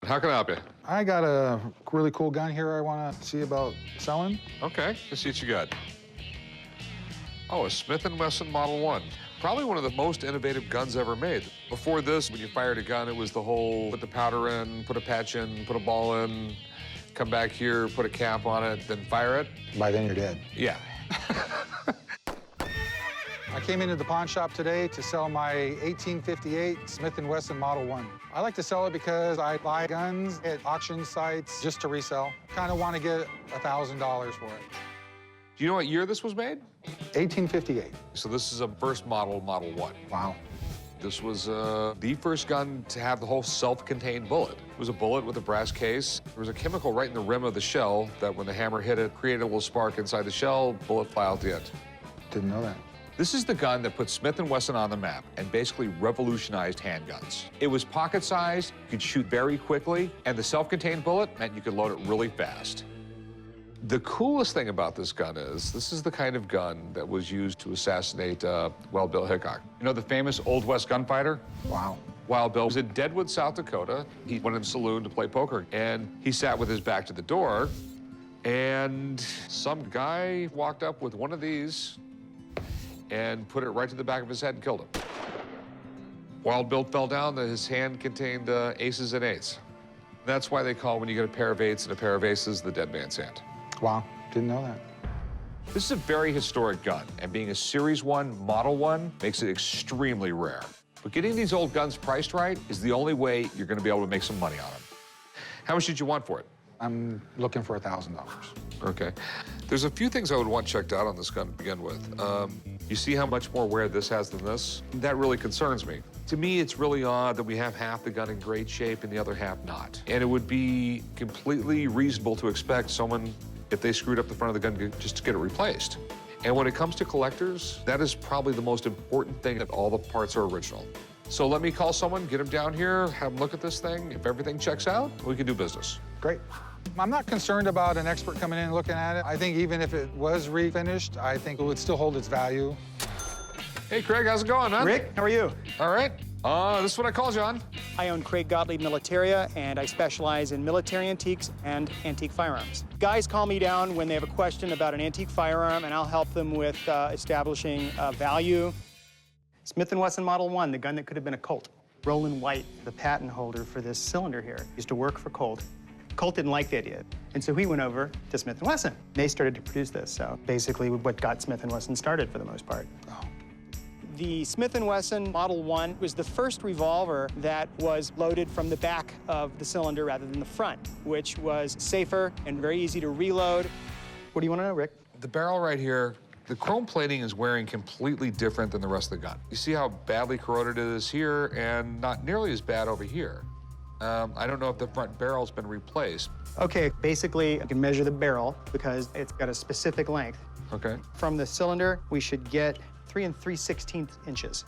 How can I help you? I got a really cool gun here I want to see about selling. Okay, let's see what you got. Oh, a Smith and Wesson Model 1. Probably one of the most innovative guns ever made. Before this, when you fired a gun, it was the whole put the powder in, put a patch in, put a ball in, come back here, put a cap on it, then fire it. By then you're dead. Yeah. I came into the pawn shop today to sell my 1858 Smith and Wesson Model 1. I like to sell it because I buy guns at auction sites just to resell. Kind of want to get $1,000 for it. Do you know what year this was made? 1858. So this is a first model, Model 1. Wow. This was the first gun to have the whole self-contained bullet. It was a bullet with a brass case. There was a chemical right in the rim of the shell that when the hammer hit it, created a little spark inside the shell, bullet fly out the end. Didn't know that. This is the gun that put Smith and Wesson on the map and basically revolutionized handguns. It was pocket-sized, you could shoot very quickly, and the self-contained bullet meant you could load it really fast. The coolest thing about this gun is this is the kind of gun that was used to assassinate Wild Bill Hickok. You know the famous Old West gunfighter? Wow. Wild Bill was in Deadwood, South Dakota. He went in the saloon to play poker, and he sat with his back to the door, and some guy walked up with one of these and put it right to the back of his head and killed him. Wild Bill fell down, his hand contained aces and eights. That's why they call when you get a pair of eights and a pair of aces, the dead man's hand. Wow, didn't know that. This is a very historic gun, and being a Series 1, Model 1 makes it extremely rare. But getting these old guns priced right is the only way you're gonna be able to make some money on them. How much did you want for it? I'm looking for $1,000. Okay. There's a few things I would want checked out on this gun to begin with. You see how much more wear this has than this? That really concerns me. To me, it's really odd that we have half the gun in great shape and the other half not. And it would be completely reasonable to expect someone, if they screwed up the front of the gun, just to get it replaced. And when it comes to collectors, that is probably the most important thing, that all the parts are original. So let me call someone, get them down here, have them look at this thing. If everything checks out, we can do business. Great. I'm not concerned about an expert coming in and looking at it. I think even if it was refinished, I think it would still hold its value. Hey, Craig, how's it going, man? Rick, how are you? All right. This is what I called you on. I own Craig Gottlieb Militaria, and I specialize in military antiques and antique firearms. Guys call me down when they have a question about an antique firearm, and I'll help them with establishing value. Smith & Wesson Model 1, the gun that could have been a Colt. Roland White, the patent holder for this cylinder here, used to work for Colt. Colt didn't like the idea, and so he went over to Smith & Wesson. They started to produce this, so basically what got Smith & Wesson started for the most part. Oh. The Smith & Wesson Model 1 was the first revolver that was loaded from the back of the cylinder rather than the front, which was safer and very easy to reload. What do you want to know, Rick? The barrel right here, the chrome plating is wearing completely different than the rest of the gun. You see how badly corroded it is here and not nearly as bad over here. I don't know if the front barrel's been replaced. Okay, basically, I can measure the barrel because it's got a specific length. Okay. From the cylinder, we should get 3 3/16 inches.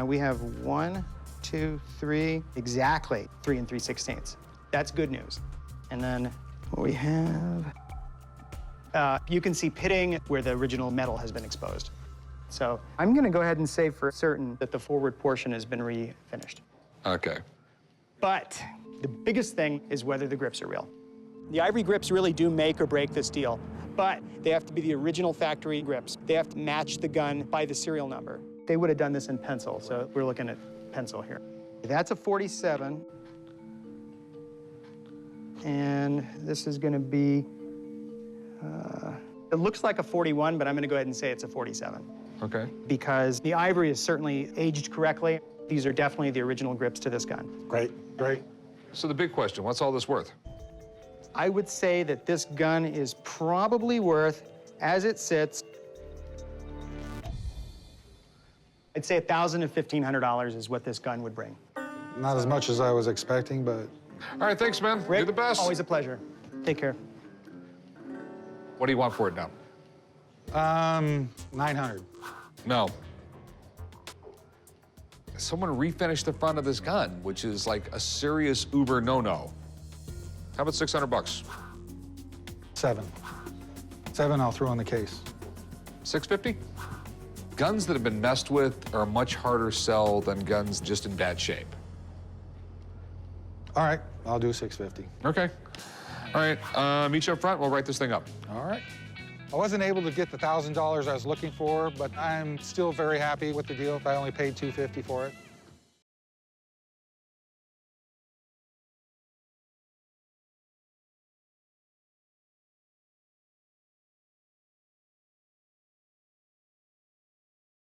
We have 1, 2, 3, exactly 3 3/16. That's good news. And then what we have, you can see pitting where the original metal has been exposed. So I'm gonna go ahead and say for certain that the forward portion has been refinished. Okay. But the biggest thing is whether the grips are real. The ivory grips really do make or break this deal, but they have to be the original factory grips. They have to match the gun by the serial number. They would have done this in pencil, so we're looking at pencil here. That's a 47, and this is gonna be, it looks like a 41, but I'm gonna go ahead and say it's a 47. Okay. Because the ivory is certainly aged correctly. These are definitely the original grips to this gun. Great, great. So the big question, what's all this worth? I would say that this gun is probably worth, as it sits, I'd say $1,000 to $1,500 is what this gun would bring. Not as much as I was expecting, but All right, thanks, man. Rick, You're the best. always a pleasure. Take care. What do you want for it now? 900. No. Someone refinished the front of this gun, which is like a serious Uber no-no. How about 600 bucks? 7. 7 I'll throw in the case. 650? Guns that have been messed with are a much harder sell than guns just in bad shape. All right, I'll do 650. Okay. All right, meet you up front. We'll write this thing up. All right. I wasn't able to get the $1,000 I was looking for, but I'm still very happy with the deal if I only paid $250 for it.